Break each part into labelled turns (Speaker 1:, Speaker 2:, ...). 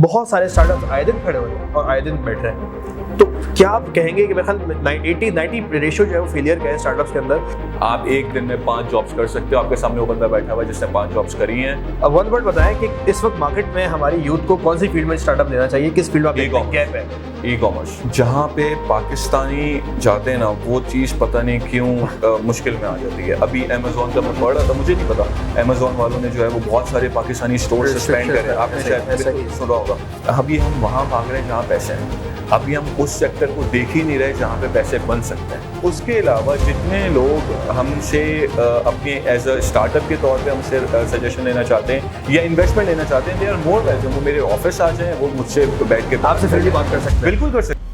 Speaker 1: बहुत सारे स्टार्टअप्स आए दिन खड़े हो रहे हैं और आए दिन बैठ रहे हैं। तो क्या आप कहेंगे कि मेरे ख्याल 80-90 रेशियो जो है वो फेलियर का है स्टार्टअप्स के अंदर?
Speaker 2: आप एक दिन में 5 जॉब्स कर सकते हो। आपके सामने वो बंदा बैठा हुआ है जिसने 5 जॉब्स करी हैं।
Speaker 1: अब वन वर्ड बताएं कि इस वक्त मार्केट में हमारी यूथ को कौन सी फील्ड में स्टार्टअप लेना चाहिए, किस फील्ड में गैप है?
Speaker 2: E commerce. जहाँ पे पाकिस्तानी जाते हैं ना, वो चीज़ पता नहीं क्यों मुश्किल में आ जाती है। अभी अमेजोन का मैं पढ़ रहा था, मुझे नहीं पता, अमेजोन वालों ने जो है वो बहुत सारे पाकिस्तानी स्टोर सस्पेंड करे। आपने शायद सुना होगा। अभी हम वहाँ भाग रहे हैं जहाँ पैसे हैं। अभी हम उस सेक्टर को देख ही नहीं रहे जहाँ पे पैसे बन सकते हैं। उसके अलावा जितने लोग हमसे अपने एज अ स्टार्टअप के तौर पे हमसे सजेशन लेना चाहते हैं या इन्वेस्टमेंट लेना चाहते हैं, दे आर मोर वेलकम। वो मेरे ऑफिस आ जाएं, वो मुझसे बैठ के
Speaker 1: आपसे फ्रेंडली बात कर सकते हैं।
Speaker 2: बिल्कुल कर सकते हैं।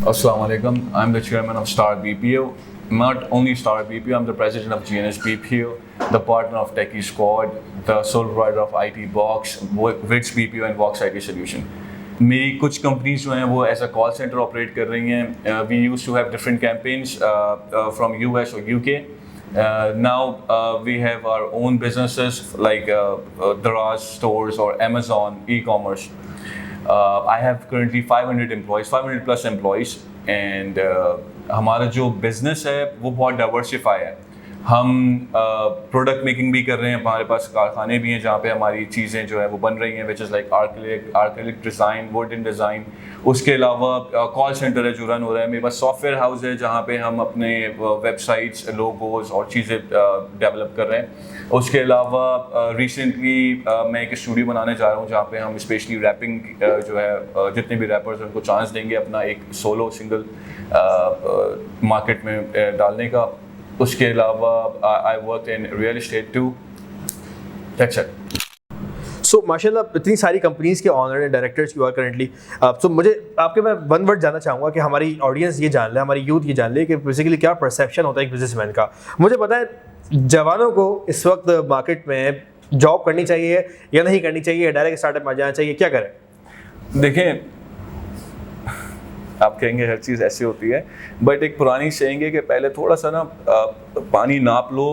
Speaker 2: Assalamu alaikum. I'm the chairman of Star BPO. Not only Star BPO, I'm the president of GNS BPO, the partner of Techie Squad, the sole provider of IT Box, Wits BPO and Vox IT Solution. मेरी कुछ companies जो हैं वो as a call centre operate कर रही हैं। We used to have different campaigns from US or UK. Now we have our own businesses like Daraz stores or Amazon e-commerce. I have currently 500 employees, 500 plus employees, and हमारा जो business है वो बहुत diversify है। हम product making भी कर रहे हैं, हमारे पास कारखाने भी हैं जहाँ पे हमारी चीज़ें जो है वो बन रही हैं, which is like acrylic design, wooden design. उसके अलावा कॉल सेंटर है जो रन हो रहा है। मेरे पास सॉफ्टवेयर हाउस है जहाँ पे हम अपने वेबसाइट्स, लोगोज और चीज़ें डेवलप कर रहे हैं। उसके अलावा रिसेंटली मैं एक स्टूडियो बनाने जा रहा हूँ जहाँ पे हम स्पेशली रैपिंग जो है जितने भी रैपर्स हैं उनको चांस देंगे अपना एक सोलो सिंगल मार्केट में डालने का। उसके अलावा I work in real estate too. That's it.
Speaker 1: So माशाल्लाह इतनी सारी कंपनीज के owner and directors you are currently. So मुझे आपके मैं वन वर्ड जानना चाहूँगा कि हमारी ऑडियंस ये जान ले, हमारी यूथ ये जान ले कि बेसिकली क्या परसेप्शन होता है एक बिजनेसमैन का। मुझे पता है जवानों को इस वक्त मार्केट में जॉब करनी चाहिए या नहीं करनी चाहिए, डायरेक्ट स्टार्टअप में जाना चाहिए, क्या करें?
Speaker 2: देखें, आप कहेंगे हर चीज़ ऐसी होती है, बट एक पुरानी सेइंग है कि पहले थोड़ा सा ना पानी नाप लो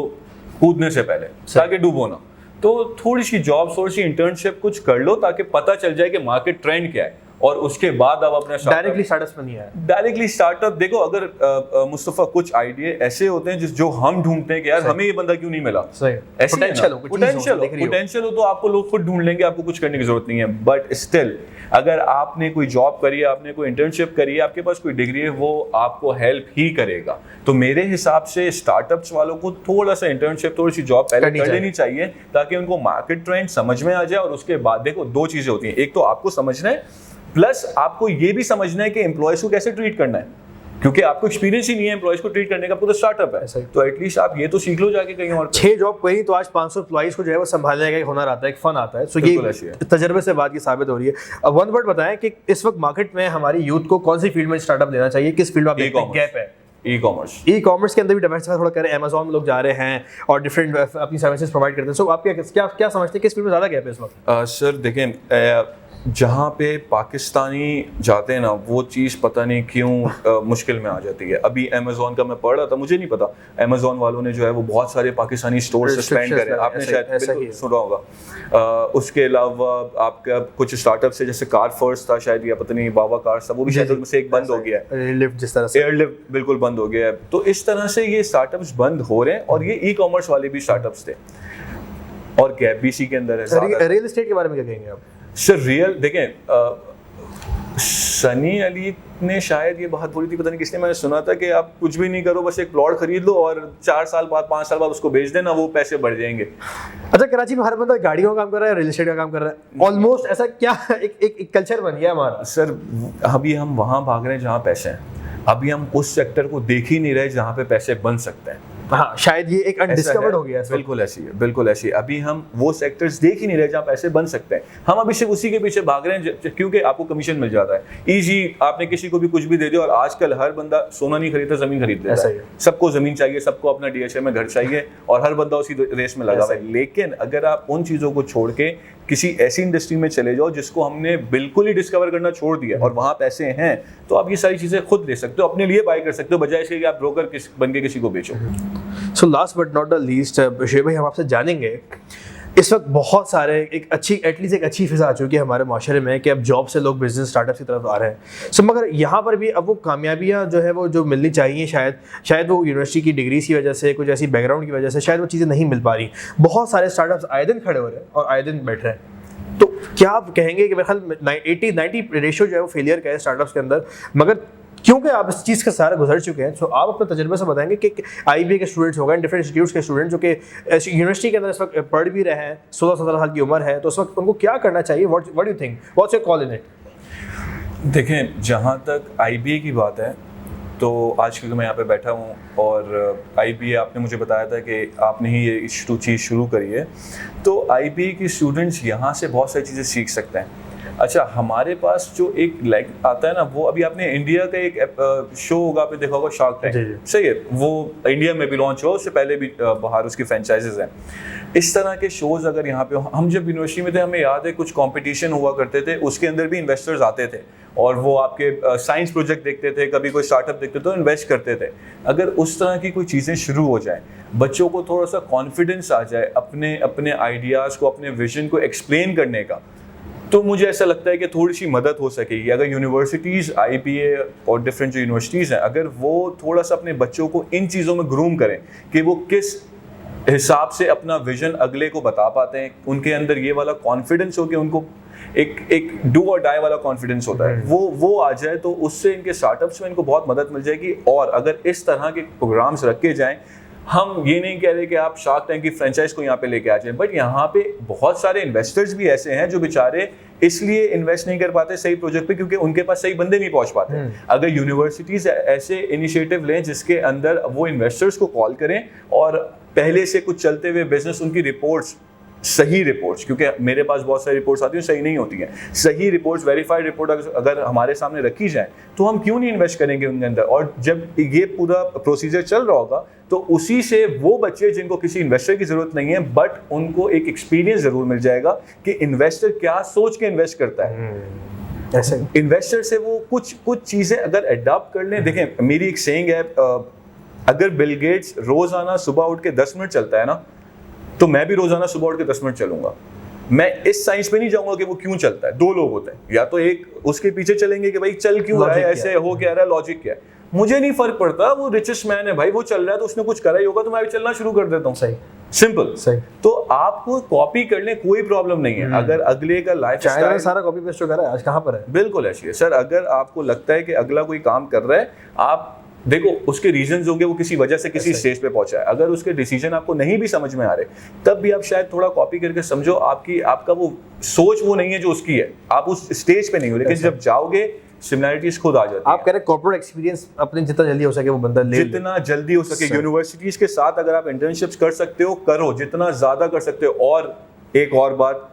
Speaker 2: कूदने से पहले, ताकि डूबो ना। तो थोड़ी सी जॉब, थोड़ी सी इंटर्नशिप कुछ कर लो ताकि पता चल जाए कि मार्केट ट्रेंड क्या है, और उसके बाद आप अपना
Speaker 1: डायरेक्टली स्टार्टअप में नहीं है।
Speaker 2: डायरेक्टली स्टार्टअप देखो, अगर मुस्तफा कुछ आइडिया ऐसे होते हैं जो हम ढूंढते हैं कि यार हमें ये बंदा क्यों नहीं मिला, पोटेंशियल हो तो आपको लोग खुद ढूंढ लेंगे, आपको कुछ करने की जरूरत नहीं है। बट स्टिल अगर आपने कोई जॉब करी है, आपने कोई इंटर्नशिप करी है, आपके पास कोई डिग्री है, वो आपको हेल्प ही करेगा। तो मेरे हिसाब से स्टार्टअप्स वालों को थोड़ा सा इंटर्नशिप, थोड़ी सी जॉब पहले कर लेनी चाहिए ताकि उनको मार्केट ट्रेंड समझ में आ जाए। और उसके बाद देखो दो चीजें होती हैं, एक तो आपको समझना है, प्लस आपको ये भी समझना है कि एम्प्लॉयज को कैसे ट्रीट करना है, क्योंकि आपको एक्सपीरियंस ही नहीं है एम्प्लॉयज को ट्रीट करने का। आपको तो स्टार्टअप है, तो एटलीस्ट आप ये तो सीख लो जाके कहीं और।
Speaker 1: 6 जॉब कहीं तो आज 500 एम्प्लॉइज को जो है वो संभालने का एक हुनर आता है, एक फन आता है। सो ये तजर्बे से बात की साबित हो रही है। अब वन वर्ड बताएं कि इस वक्त मार्केट में हमारी यूथ को कौन सी फील्ड में स्टार्टअप लेना चाहिए, किस फील्ड में गैप है?
Speaker 2: ई कॉमर्स
Speaker 1: के अंदर भी डाइवर्सिफाई थोड़ा कर रहे हैं, अमेजोन में लोग जा रहे हैं और डिफरेंट अपनी सर्विसेज प्रोवाइड करते हैं। सो आप क्या समझते हैं किस फील्ड में ज़्यादा गैप है इस वक्त?
Speaker 2: सर देखें, जहाँ पे पाकिस्तानी जाते हैं ना, वो चीज़ पता नहीं क्यों मुश्किल में आ जाती है। अभी अमेजोन का मैं पढ़ रहा था, मुझे नहीं पता, अमेजोन वालों ने जो है वो बहुत सारे पाकिस्तानी स्टोर सस्पेंड करे। आपने शायद सुना होगा। उसके अलावा आपका कुछ स्टार्टअप से, जैसे कार फर्स्ट था शायद, या पता नहीं बाबा कार था, वो भी शायद उनमें से एक बंद हो गया है।
Speaker 1: एयरलिफ्ट जिस तरह से,
Speaker 2: एयरलिफ्ट बिल्कुल बंद हो गया है। तो इस तरह से ये स्टार्टअप्स बंद हो रहे हैं, और ये ई कॉमर्स वाले भी स्टार्टअप्स थे, और गैप भी इसी के अंदर है।
Speaker 1: रियल एस्टेट के बारे में क्या कहेंगे आप?
Speaker 2: सर रियल देखें, सनी अली ने शायद ये बात बोली थी, पता नहीं किसने, मैंने सुना था कि आप कुछ भी नहीं करो, बस एक प्लॉट खरीद लो और 4 साल बाद 5 साल बाद उसको बेच देना, वो पैसे बढ़ जाएंगे।
Speaker 1: अच्छा, कराची में हर बंदा गाड़ियों का काम कर रहा है, रियल एस्टेट का काम कर रहा है, ऑलमोस्ट ऐसा क्या एक कल्चर बन गया हमारा?
Speaker 2: सर अभी हम वहाँ भाग रहे हैं जहाँ पैसे हैं, अभी हम उस सेक्टर को देख ही नहीं रहे जहाँ पे पैसे बन सकते हैं।
Speaker 1: हाँ, शायद ये एक अनडिस्कवर्ड हो गया है।
Speaker 2: बिल्कुल ऐसी है, बिल्कुल ऐसी है। अभी हम वो सेक्टर्स देख ही नहीं रहे जहाँ पैसे बन सकते हैं। हम अभी सिर्फ उसी के पीछे भाग रहे हैं क्योंकि आपको कमीशन मिल जाता है इजी। आपने किसी को भी कुछ भी दे दिया, और आजकल हर बंदा सोना नहीं खरीदता, जमीन खरीद देता है। सबको जमीन चाहिए, सबको अपना DHA में घर चाहिए, और हर बंदा उसी रेस में लगा हुआ है। लेकिन अगर आप उन चीज़ों को छोड़ के किसी ऐसी इंडस्ट्री में चले जाओ जिसको हमने बिल्कुल ही डिस्कवर करना छोड़ दिया, और वहाँ पैसे हैं, तो आप ये सारी चीज़ें खुद ले सकते हो, अपने लिए बाय कर सकते हो, बजाय इसके कि आप ब्रोकर बन के किसी को बेचो।
Speaker 1: So last but not the least, शेर भाई हम आपसे जानेंगे, इस वक्त बहुत सारे एक अच्छी फिजा आ चुकी है हमारे माशरे में कि अब जॉब से लोग बिजनेस स्टार्टअप की तरफ आ रहे हैं। सो मगर यहाँ पर भी अब वो कामयाबियाँ जो है वो जो मिलनी चाहिए, शायद वो यूनिवर्सिटी की डिग्रीज की वजह से, कुछ ऐसी बैकग्राउंड की वजह से शायद वो चीज़ें नहीं मिल पा रही। बहुत सारे स्टार्टअप्स आए दिन खड़े हो रहे हैं और आए दिन बैठ रहे हैं। तो क्या आप कहेंगे कि मेरे ख्याल 80-90 रेशियो जो है वो फेलियर का है स्टार्टअप्स के अंदर, मगर क्योंकि आप इस चीज़ का सारा गुजर चुके हैं, तो आप अपने तजुर्बे से बताएंगे कि IBA के स्टूडेंट्स हो गए, डिफरेंट इंस्टीट्यूट्स के स्टूडेंट जो कि यूनिवर्सिटी के अंदर इस वक्त पढ़ भी रहे हैं, 16-17 साल की उम्र है, तो उस वक्त उनको क्या करना चाहिए? What do think, what's your call in it?
Speaker 2: देखें, जहाँ तक IBA की बात है तो आज क्योंकि मैं यहाँ पे बैठा हूँ और IBA आपने मुझे बताया था कि आपने ही ये चीज़ शुरू करी है, तो IBA के स्टूडेंट्स यहाँ से बहुत सारी चीज़ें सीख सकते हैं। अच्छा, हमारे पास जो एक लाइक आता है ना, वो अभी आपने इंडिया का एक शो होगा, आपने देखा होगा, शार्क टैंक, सही है, वो इंडिया में भी लॉन्च हो, उससे पहले भी बाहर उसकी फ्रेंचाइजेज हैं। इस तरह के शोज़ अगर यहाँ पे, हम जब यूनिवर्सिटी में थे हमें याद है कुछ कंपटीशन हुआ करते थे, उसके अंदर भी इन्वेस्टर्स आते थे और वो आपके साइंस प्रोजेक्ट देखते थे, कभी कोई स्टार्टअप देखते थे तो इन्वेस्ट करते थे। अगर उस तरह की कोई चीज़ें शुरू हो जाए, बच्चों को थोड़ा सा कॉन्फिडेंस आ जाए अपने आइडियाज़ को, अपने विजन को एक्सप्लेन करने का, तो मुझे ऐसा लगता है कि थोड़ी सी मदद हो सकेगी। अगर यूनिवर्सिटीज़, IBA और डिफरेंट जो यूनिवर्सिटीज़ हैं, अगर वो थोड़ा सा अपने बच्चों को इन चीज़ों में ग्रूम करें कि वो किस हिसाब से अपना विजन अगले को बता पाते हैं, उनके अंदर ये वाला कॉन्फिडेंस हो कि उनको एक डू और डाई वाला कॉन्फिडेंस होता है, वो आ जाए, तो उससे इनके स्टार्टअप्स में इनको बहुत मदद मिल जाएगी। और अगर इस तरह के प्रोग्राम्स रखे जाएं, हम ये नहीं कह रहे कि आप शार्क टैंक की फ्रेंचाइज को यहाँ पे लेके आ जाए, बट यहाँ पे बहुत सारे इन्वेस्टर्स भी ऐसे हैं जो बेचारे इसलिए इन्वेस्ट नहीं कर पाते सही प्रोजेक्ट पे क्योंकि उनके पास सही बंदे नहीं पहुंच पाते। अगर यूनिवर्सिटीज ऐसे इनिशिएटिव लें जिसके अंदर वो इन्वेस्टर्स को कॉल करें और पहले से कुछ चलते हुए बिजनेस, उनकी रिपोर्ट्स, सही रिपोर्ट्स, क्योंकि मेरे पास बहुत सारी रिपोर्ट्स आती हैं सही नहीं होती हैं, सही रिपोर्ट्स, वेरीफाइड रिपोर्ट अगर हमारे सामने रखी जाए तो हम क्यों नहीं इन्वेस्ट करेंगे उनके अंदर। और जब ये पूरा प्रोसीजर चल रहा होगा तो उसी से वो बच्चे जिनको किसी इन्वेस्टर की जरूरत नहीं है बट उनको एक एक्सपीरियंस जरूर मिल जाएगा कि इन्वेस्टर क्या सोच के इन्वेस्ट करता है। ऐसे इन्वेस्टर से वो कुछ चीजें अगर अडॉप्ट कर लें। देखें, मेरी एक सेइंग है, अगर बिल गेट्स रोजाना सुबह उठ के 10 मिनट चलता है ना, तो मैं भी रोजाना सुबह उठ के 10 मिनट चलूंगा। मैं इस साइंस पे नहीं जाऊंगा कि वो क्यों चलता है। दो लोग होते हैं, या तो एक उसके पीछे चलेंगे कि भाई चल क्यों रहा है, ऐसे हो क्या रहा है, लॉजिक क्या है। मुझे नहीं फर्क पड़ता, वो रिचेस्ट मैन है भाई, वो चल रहा है तो उसने कुछ करा ही होगा, तो मैं भी चलना शुरू कर देता हूँ। सही, सिंपल, सही। तो आपको कॉपी करने कोई प्रॉब्लम नहीं है। अगर अगले का लाइफस्टाइल सारा कॉपी पेस्ट कर रहा है, आज कहाँ पर है, बिल्कुल ऐसी है सर। अगर आपको लगता है कि अगला कोई काम कर रहा है, आप देखो उसके रीजंस होंगे, वो किसी वजह से किसी स्टेज पे पहुंचा है। अगर उसके डिसीजन आपको नहीं भी समझ में आ रहे, तब भी आप शायद थोड़ा कॉपी करके समझो, आपका वो सोच वो नहीं है जो उसकी है, आप उस स्टेज पे नहीं हो। लेकिन जब जाओगे सिमिलैरिटीज खुद आ जाती है। आप कह रहे हैं कॉर्पोरेट एक्सपीरियंस अपने जितना जल्दी हो सके वो बंदा ले, जितना जल्दी हो सके। यूनिवर्सिटीज के साथ अगर आप इंटर्नशिप्स कर सकते हो, करो, जितना ज्यादा कर सकते हो। और एक और बात,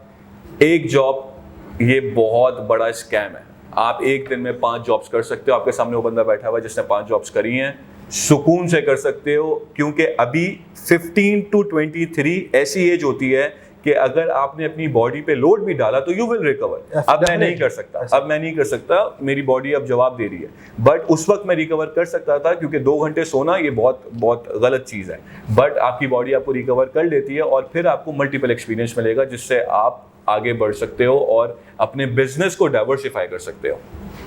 Speaker 2: एक जॉब ये बहुत बड़ा स्कैम है। आप एक दिन में 5 जॉब्स कर सकते हो। आपके सामने वो बंदा बैठा हुआ है जिसने 5 जॉब्स करी हैं, सुकून से कर सकते हो, क्योंकि अभी 15 to 23 ऐसी एज होती है कि अगर आपने अपनी बॉडी पे लोड भी डाला तो यू विल रिकवर। अब मैं नहीं कर सकता, मेरी बॉडी अब जवाब दे रही है, बट उस वक्त मैं रिकवर कर सकता था, क्योंकि 2 घंटे सोना ये बहुत बहुत गलत चीज़ है। बट आपकी बॉडी आपको रिकवर कर लेती है और फिर आपको मल्टीपल एक्सपीरियंस मिलेगा जिससे आप आगे बढ़ सकते हो और अपने बिजनेस को डाइवर्सिफाई कर सकते हो।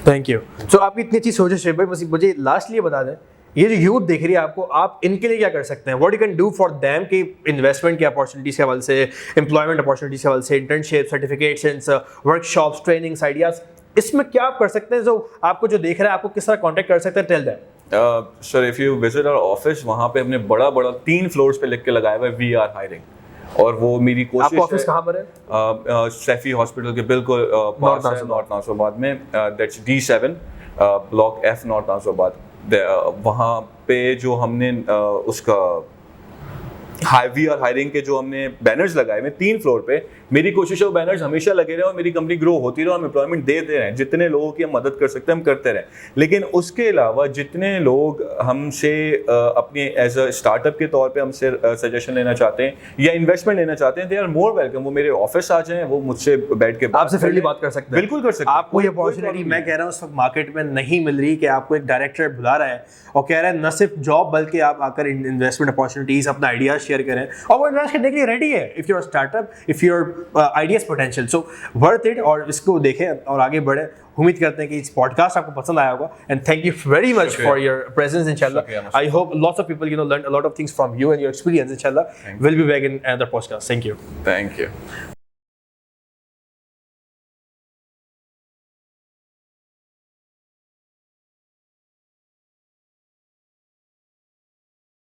Speaker 1: Thank you. सो आपकी इतनी अच्छी सोच है शेख भाई, मुझे लास्टली बता दें, ये जो यूथ देख रही है आपको, आप इनके लिए क्या कर सकते हैं? What you can do for them कि इन्वेस्टमेंट की अपॉर्चुनिटीज के हवाले से, एम्प्लॉयमेंट अपॉर्चुनिटीज के हवाले से, internship, certifications, workshops, trainings, ideas, इसमें क्या आप कर सकते हैं? जो आपको जो देख रहा है, आपको किस तरह कांटेक्ट कर सकते हैं? Tell them.
Speaker 2: Sir, if you visit our office, वहाँ पे हमने बड़ा 3 फ्लोर्स पे लिख के लगाया हुआ है वी आर हायरिंग। और वो मेरी कोशिश है।
Speaker 1: ऑफिस कहाँ पर है?
Speaker 2: सैफी हॉस्पिटल के बिल्कुल पास है, नॉर्थ नासिराबाद में। That's D7 block F, north Nasirabad. वहाँ पे जो हमने उसका
Speaker 3: वी आर हायरिंग के जो हमने बैनर्स लगाए हुए 3 फ्लोर पे, मेरी कोशिश है वो बैनर्स हमेशा लगे रहे और मेरी कंपनी ग्रो होती रहे और हम एम्प्लॉयमेंट देते रहें, जितने लोगों की हम मदद कर सकते हैं हम करते रहें। लेकिन उसके अलावा जितने लोग हमसे अपने एज अ स्टार्टअप के तौर पे हमसे सजेशन लेना चाहते हैं या इन्वेस्टमेंट लेना चाहते हैं, दे आर मोर वेलकम। वो मेरे ऑफिस आ जाएं, वो मुझसे बैठ के
Speaker 1: आपसे फ्रीली बात कर सकते हैं।
Speaker 3: बिल्कुल कर सकते हैं।
Speaker 1: आपको ये अपॉर्चुनिटी मैं कह रहा हूँ उस वक्त मार्केट में नहीं मिल रही कि आपको एक डायरेक्टर बुला रहा है और कह रहा है न सिर्फ जॉब बल्कि आप आकर इन्वेस्टमेंट अपॉर्चुनिटीज अपना आइडियाज शेयर करें और वो इन्वेस्ट करने के लिए रेडी है if your startup, if your ideas potential. So worth it, और इसको देखें और आगे बढ़े। उम्मीद करते हैं कि इस पॉडकास्ट आपको पसंद आया होगा and thank you very much for your presence इंशाल्लाह। I hope lots of people learn a lot of things from you and your experience इंशाल्लाह। Will be back in another podcast. Thank you.
Speaker 3: Thank you.